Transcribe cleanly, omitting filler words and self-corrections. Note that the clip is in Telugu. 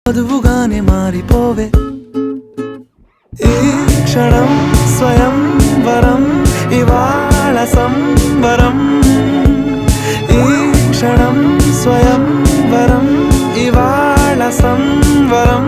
వధువుగానే మారిపోవే ఈ క్షణం స్వయం వరం ఇవాళ సంబరం ఈ క్షణం స్వయం వరం ఇవాళ సంబరం